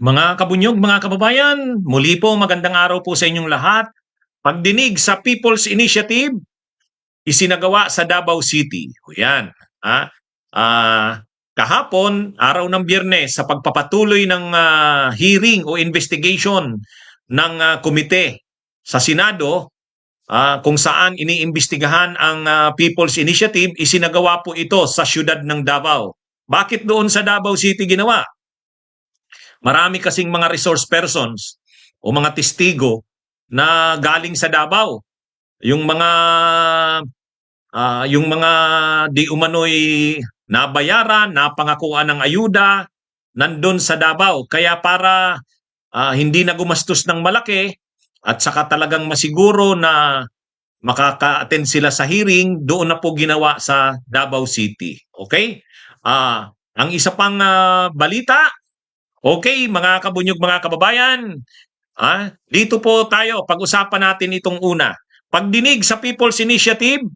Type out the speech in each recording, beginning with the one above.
Mga kabunyog, mga kababayan, muli po magandang araw po sa inyong lahat. Pagdinig sa People's Initiative, isinagawa sa Davao City. O yan. Ha? Kahapon, araw ng Biyernes, sa pagpapatuloy ng hearing o investigation ng komite sa Senado, kung saan iniimbestigahan ang People's Initiative, isinagawa po ito sa siyudad ng Davao. Bakit doon sa Davao City ginawa? Marami kasing mga resource persons o mga testigo na galing sa Davao. Yung mga yung mga di umano'y nabayaran, napangakuan ng ayuda nandun sa Davao. Kaya para hindi na gumastos ng malaki at saka talagang masiguro na makaka-attend sila sa hearing, doon na po ginawa sa Davao City. Okay? Ang isa pang balita. Okay, mga kabunyog, mga kababayan, dito po tayo, pag-usapan natin itong una. Pagdinig sa People's Initiative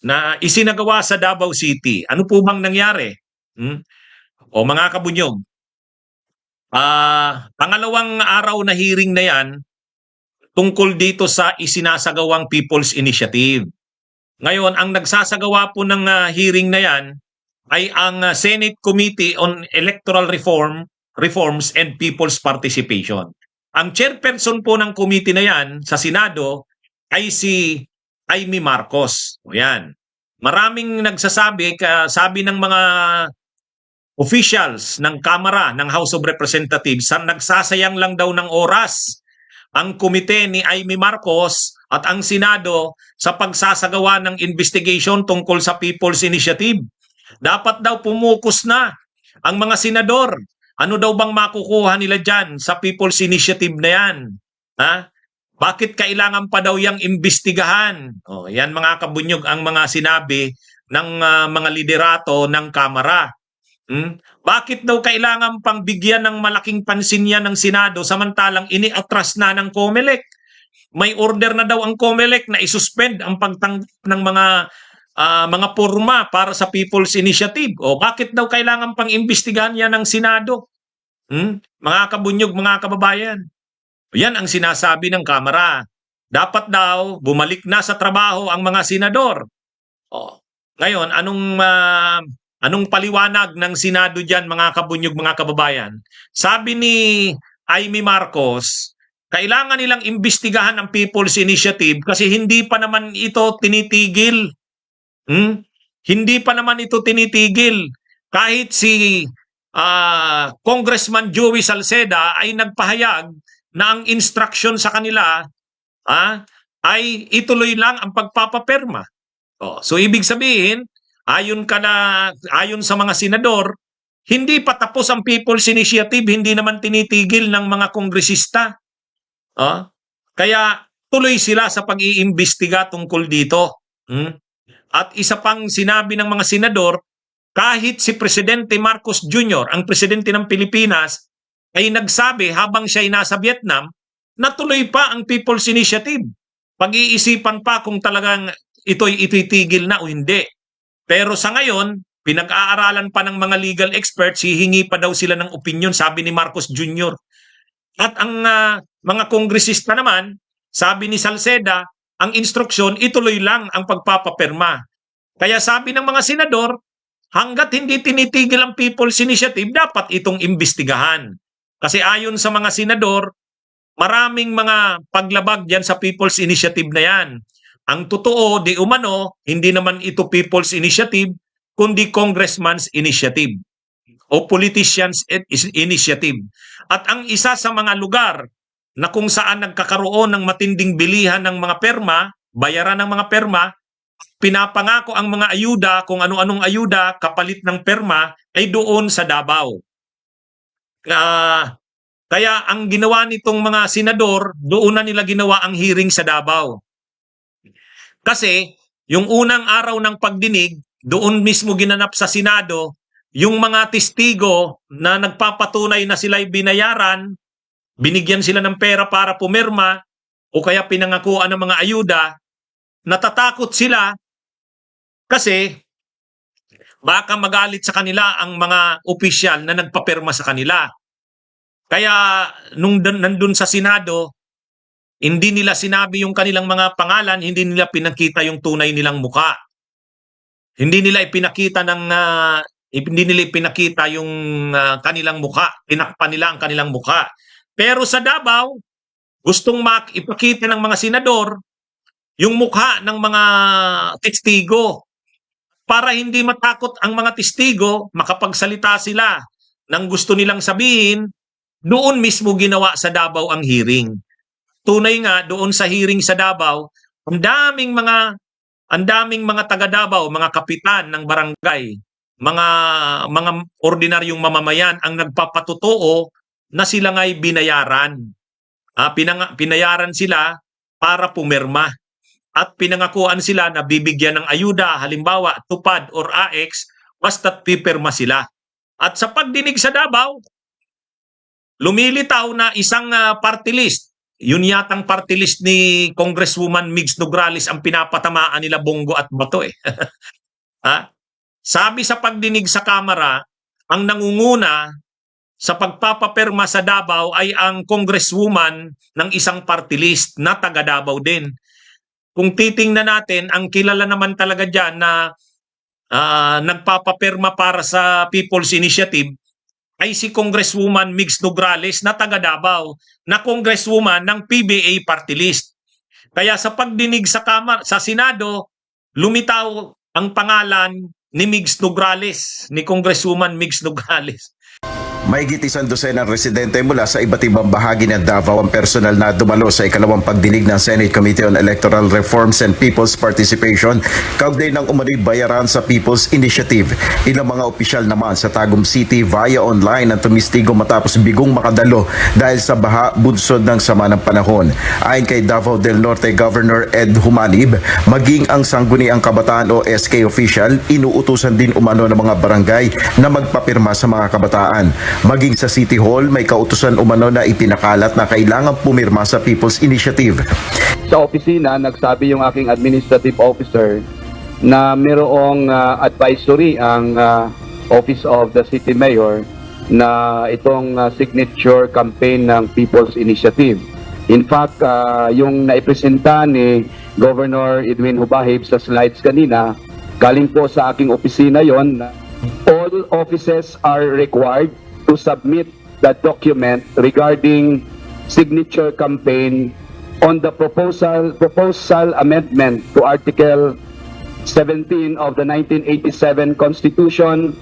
na isinagawa sa Davao City. Ano po bang nangyari? O mga kabunyog, pangalawang araw na hearing na yan tungkol dito sa isinasagawang People's Initiative. Ngayon, ang nagsasagawa po ng hearing na yan ay ang Senate Committee on Electoral Reforms and People's Participation. Ang chairperson po ng committee na yan sa Senado ay si Amy Marcos. O yan. Maraming nagsasabi, sabi ng mga officials ng Kamara ng House of Representatives, nagsasayang lang daw ng oras ang komite ni Amy Marcos at ang Senado sa pagsasagawa ng investigation tungkol sa People's Initiative. Dapat daw pumukus na ang mga senador. Ano daw bang makukuha nila dyan sa People's Initiative na yan? Bakit kailangan pa daw yang imbestigahan? Yan mga kabunyog ang mga sinabi ng mga liderato ng Kamara. Bakit daw kailangan pang bigyan ng malaking pansin yan ng Senado samantalang ini-atras na ng COMELEC? May order na daw ang COMELEC na isuspend ang pagtang ng mga porma para sa People's Initiative. O bakit daw kailangan pang imbestigahan yan ng Senado? Mga kabunyog, mga kababayan. Yan ang sinasabi ng Kamara. Dapat daw bumalik na sa trabaho ang mga senador. Ngayon, anong paliwanag ng Senado diyan, mga kabunyog, mga kababayan? Sabi ni Amy Marcos, kailangan nilang imbestigahan ang People's Initiative kasi hindi pa naman ito tinitigil. Hindi pa naman ito tinitigil. Kahit si Congressman Joey Salceda ay nagpahayag na ang instruction sa kanila ay ituloy lang ang pagpapaperma. So ibig sabihin, ayon sa mga senador, hindi pa tapos ang People's Initiative, hindi naman tinitigil ng mga kongresista. Kaya tuloy sila sa pag-iimbestiga tungkol dito. At isa pang sinabi ng mga senador, kahit si Presidente Marcos Jr., ang presidente ng Pilipinas, ay nagsabi habang siya ay nasa Vietnam, na tuloy pa ang People's Initiative. Pag-iisipan pa kung talagang ito'y ititigil na o hindi. Pero sa ngayon, pinag-aaralan pa ng mga legal experts, hihingi pa daw sila ng opinion, sabi ni Marcos Jr. At ang mga kongresista naman, sabi ni Salceda, ang instruksyon, ituloy lang ang pagpapapirma. Kaya sabi ng mga senador, hanggat hindi tinitigil ang People's Initiative, dapat itong imbestigahan. Kasi ayon sa mga senador, maraming mga paglabag diyan sa People's Initiative na yan. Ang totoo, di umano, hindi naman ito People's Initiative, kundi Congressman's Initiative o Politician's Initiative. At ang isa sa mga lugar na kung saan nagkakaroon ng matinding bilihan ng mga perma, bayaran ng mga perma, pinapangako ang mga ayuda, kung ano-anong ayuda, kapalit ng perma, ay doon sa Davao. Kaya ang ginawa nitong mga senador, doon na nila ginawa ang hearing sa Davao. Kasi yung unang araw ng pagdinig, doon mismo ginanap sa Senado, yung mga testigo na nagpapatunay na sila'y binayaran, binigyan sila ng pera para pumirma, o kaya pinangakuan ng mga ayuda, natatakot sila kasi baka magalit sa kanila ang mga opisyal na nagpapirma sa kanila. Kaya nung nandun sa Senado, hindi nila sinabi yung kanilang mga pangalan, hindi nila pinakita yung tunay nilang mukha. Hindi nila ipinakita yung kanilang mukha. Tinakpan nila ang kanilang mukha. Pero sa Davao, gustong ipakita ng mga senador yung mukha ng mga testigo para hindi matakot ang mga testigo, makapagsalita sila ng gusto nilang sabihin, doon mismo ginawa sa Davao ang hearing. Tunay nga doon sa hearing sa Davao, ang daming mga taga Davao, mga kapitan ng barangay, mga ordinaryong mamamayan ang nagpapatotoo na sila nga'y binayaran. Pinayaran sila para pumirma at pinangakuan sila na bibigyan ng ayuda, halimbawa tupad or AX, basta't pipirma sila. At sa pagdinig sa Davao, lumilitaw na isang party list. Yun yatang party list ni Congresswoman Migs Nograles ang pinapatamaan nila Bongo at Bato eh. Sabi sa pagdinig sa Kamara, ang nangunguna sa pagpapapirma sa Davao ay ang congresswoman ng isang party list na taga Davao din. Kung titingnan natin, ang kilala naman talaga dyan na nagpapapirma para sa People's Initiative ay si Congresswoman Migs Nograles na taga Davao, na congresswoman ng PBA party list. Kaya sa pagdinig sa Senado, lumitaw ang pangalan ni Migs Nograles, ni Congresswoman Migs Nograles. Mahigit 100 ng residente mula sa iba't ibang bahagi ng Davao ang personal na dumalo sa ikalawang pagdinig ng Senate Committee on Electoral Reforms and People's Participation kaugnay ng umano'y bayaran sa People's Initiative. Ilang mga opisyal naman sa Tagum City via online ang tumistigo matapos bigong makadalo dahil sa baha bunsod ng sama ng panahon. Ayon kay Davao del Norte Governor Ed Humanib, maging ang Sangguniang Kabataan o SK official, inuutusan din umano ng mga barangay na magpapirma sa mga kabataan. Maging sa City Hall, may kautusan umano na ipinakalat na kailangan pumirma sa People's Initiative. Sa opisina, nagsabi yung aking administrative officer na mayroong advisory ang Office of the City Mayor na itong signature campaign ng People's Initiative. In fact, yung naipresenta ni Governor Edwin Hubahib sa slides kanina, galing po sa aking opisina yon. All offices are required to submit that document regarding signature campaign on the proposal amendment to Article 17 of the 1987 Constitution.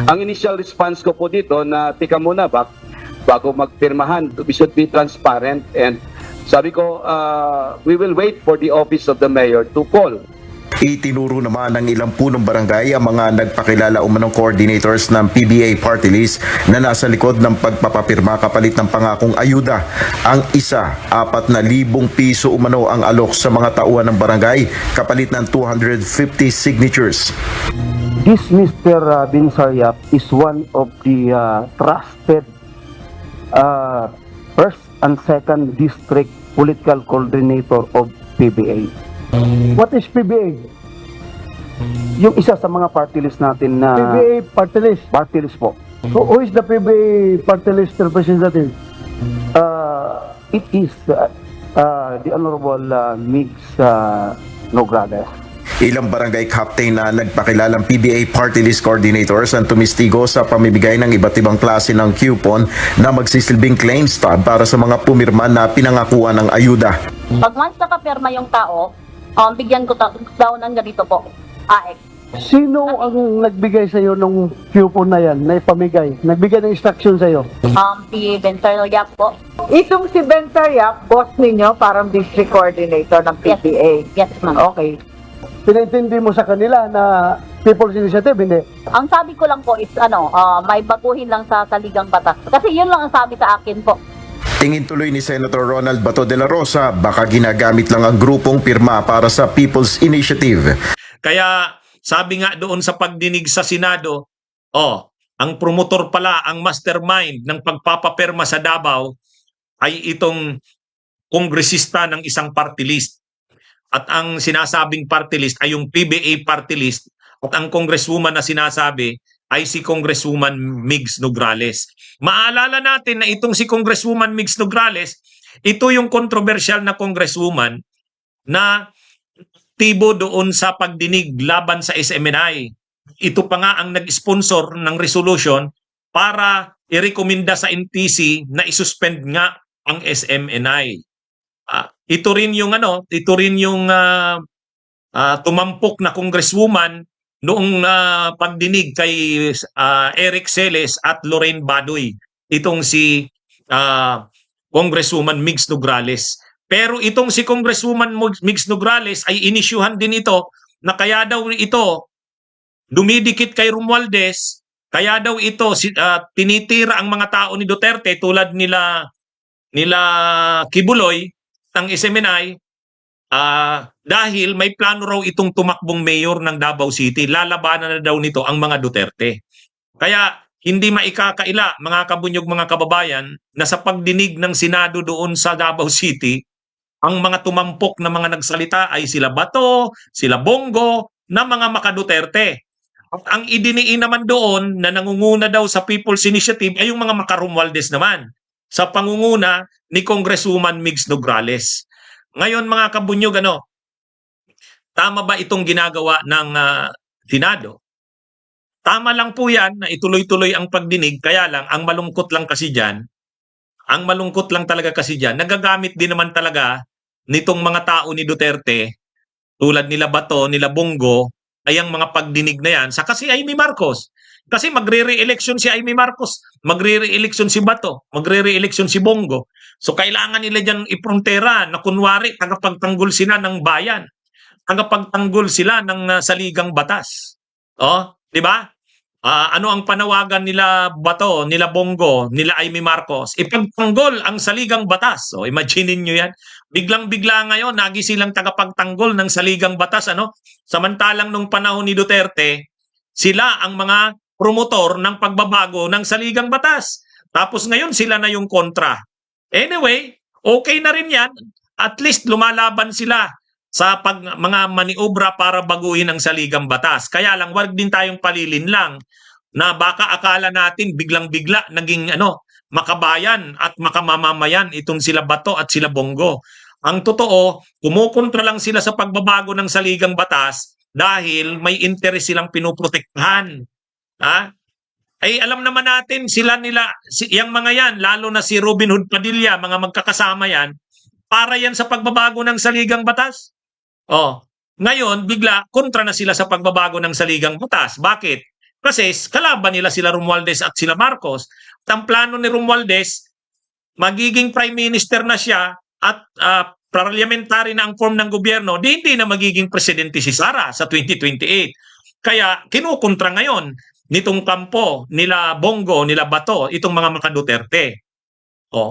Ang initial response ko po dito na tika muna bago magpirmahan, we should be transparent, and sabi ko we will wait for the office of the mayor to call. Itinuro naman ng ilang punong barangay ang mga nagpakilala umanong coordinators ng PBA party list na nasa likod ng pagpapapirma kapalit ng pangakong ayuda. Ang isa, 4,000 piso umano ang alok sa mga tauhan ng barangay kapalit ng 250 signatures. This Mr. Binsariap is one of the trusted first and second district political coordinator of PBA. What is PBA? Yung isa sa mga party list natin na PBA party list. party list po. Who is the PBA party list representative? It is the Honorable Migs Nograles. Ilang barangay captain na nagpakilalang PBA party list coordinators ang tumistigo sa pamimigay ng iba't ibang klase ng coupon na magsisilbing claim stub para sa mga pumirma na pinangakuan ng ayuda. Pag once nakapirma yung tao, bigyan ko daw ng ganito po, AX. Sino ang nagbigay sa iyo ng coupon na yan, na ipamigay? Nagbigay ng instruction sa iyo? Si Bentarliak po. Itong si Bentarliak, boss ninyo, parang district coordinator ng PBA. Yes, ma'am. Okay. Pinintindi mo sa kanila na People's Initiative, hindi? Ang sabi ko lang po is, may baguhin lang sa saligang batas. Kasi yun lang ang sabi sa akin po. Tingin tuloy ni Senator Ronald Bato de la Rosa, baka ginagamit lang ang grupong pirma para sa People's Initiative. Kaya sabi nga doon sa pagdinig sa Senado, ang promotor pala, ang mastermind ng pagpapapirma sa Davao ay itong kongresista ng isang party list. At ang sinasabing party list ay yung PBA party list, at ang congresswoman na sinasabi ay si Congresswoman Migs Nograles. Maalala natin na itong si Congresswoman Migs Nograles, ito yung controversial na congresswoman na tibo doon sa pagdinig laban sa SMNI. Ito pa nga ang nag-sponsor ng resolution para irekomenda sa NTC na isuspend nga ang SMNI. Ito rin yung tumampok na congresswoman noong pagdinig kay Eric Celes at Lorraine Badoy, itong si Congresswoman Migs Nograles. Pero itong si Congresswoman Migs Nograles ay inisyuhan din ito na kaya daw ito dumidikit kay Romualdez, kaya daw ito tinitira ang mga tao ni Duterte tulad nila Kibuloy ng SMNI. Dahil may plano raw itong tumakbong mayor ng Davao City, lalabanan na daw nito ang mga Duterte. Kaya hindi maikakaila, mga kabunyog, mga kababayan, na sa pagdinig ng Senado doon sa Davao City, ang mga tumampok na mga nagsalita ay sila Bato, sila Bongo, na mga maka-Duterte. At ang idiniin naman doon na nangunguna daw sa People's Initiative ay yung mga maka-Romualdez naman, sa pangunguna ni Congresswoman Migs Nograles. Ngayon mga kabunyog, tama ba itong ginagawa ng Senado? Tama lang po yan na ituloy-tuloy ang pagdinig, kaya lang ang malungkot lang talaga kasi dyan, nagagamit din naman talaga nitong mga tao ni Duterte, tulad nila Bato, nila Bongo, ay ang mga pagdinig na yan, saka si Amy Marcos. Kasi magre-re-election si Amy Marcos, magre-re-election si Bato, magre-re-election si Bongo. So kailangan nila dyan iprontera na kunwari tagapagtanggol sila ng bayan, tagapagtanggol sila ng saligang batas. Di ba? Ano ang panawagan nila Bato, nila Bongo, nila Amy Marcos? Ipagtanggol ang saligang batas. So imaginin nyo yan. Biglang-bigla ngayon, nagi silang tagapagtanggol ng saligang batas. Samantalang nung panahon ni Duterte, sila ang mga promotor ng pagbabago ng saligang batas. Tapos ngayon sila na yung kontra. Anyway, okay na rin yan. At least lumalaban sila sa mga maniobra para baguhin ang saligang batas. Kaya lang, wag din tayong palilin lang na baka akala natin biglang-bigla naging makabayan at makamamamayan itong sila Bato at sila Bongo. Ang totoo, kumukontra lang sila sa pagbabago ng saligang batas dahil may interes silang pinoprotektahan. Ay alam naman natin yung mga yan, lalo na si Robin Hood Padilla, mga magkakasama yan, para yan sa pagbabago ng saligang batas. Ngayon, bigla, kontra na sila sa pagbabago ng saligang batas. Bakit? Kasi kalaban nila sila Romualdez at sila Marcos. At ang plano ni Romualdez, magiging prime minister na siya at parliamentary na ang form ng gobyerno, hindi na magiging presidente si Sara sa 2028. Kaya kinukontra ngayon nitong kampo nila Bongo, nila Bato, itong mga maka-Duterte.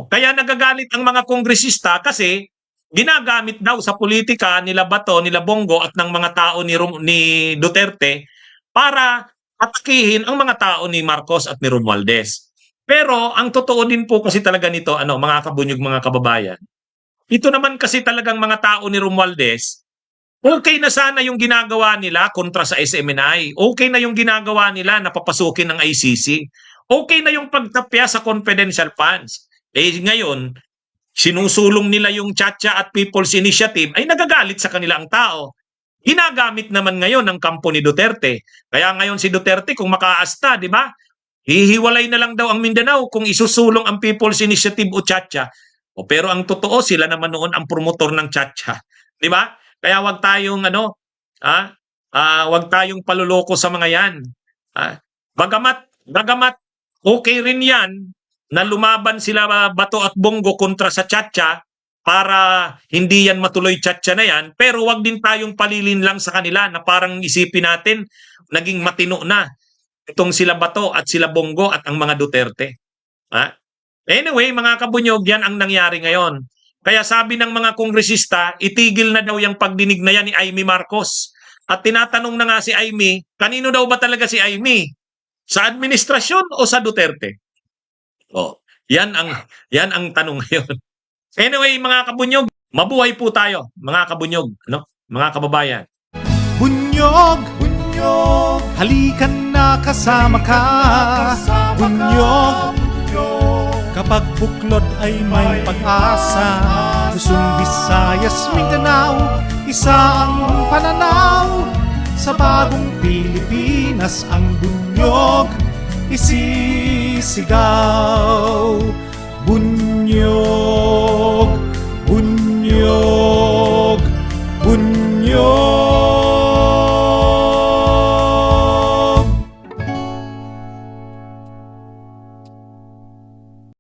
Kaya nagagalit ang mga kongresista kasi ginagamit daw sa politika nila Bato, nila Bongo at ng mga tao ni Duterte para atakihin ang mga tao ni Marcos at ni Romualdez. Pero ang totoo din po kasi talaga nito, mga kabunyog, mga kababayan, ito naman kasi talagang mga tao ni Romualdez, okay na sana yung ginagawa nila kontra sa SMNI. Okay na yung ginagawa nila na papasukin ng ICC. Okay na yung pagtapya sa confidential funds. Ngayon, sinusulong nila yung Chacha at People's Initiative ay nagagalit sa kanila ang tao. Ginagamit naman ngayon ng kampo ni Duterte. Kaya ngayon si Duterte kung makaasta, di ba? Hihiwalay na lang daw ang Mindanao kung isusulong ang People's Initiative o Chacha. Pero ang totoo, sila naman noon ang promotor ng Chacha. Di ba? Kaya wag tayong wag tayong paluloko sa mga yan. Bagamat okay rin yan na lumaban sila Bato at Bongo kontra sa Chacha para hindi yan matuloy Chacha na yan, pero wag din tayong palilin lang sa kanila na parang isipin natin naging matino na itong sila Bato at sila Bongo at ang mga Duterte. Anyway, mga kabunyog, yan ang nangyari ngayon. Kaya sabi ng mga kongresista, itigil na daw yung pagdinig na yan ni Amy Marcos. At tinatanong na nga si Amy, kanino daw ba talaga si Amy? Sa administrasyon o sa Duterte? Yan ang tanong ngayon. Anyway, mga kabunyog, mabuhay po tayo, mga kabunyog, mga kababayan. Bunyog, bunyog, halikan na nakasama ka, bunyog. Kapag buklod ay may pag-asa, Luzon, Visayas, Mindanao, isa ang pananaw. Sa bagong Pilipinas ang bunyog isisigaw.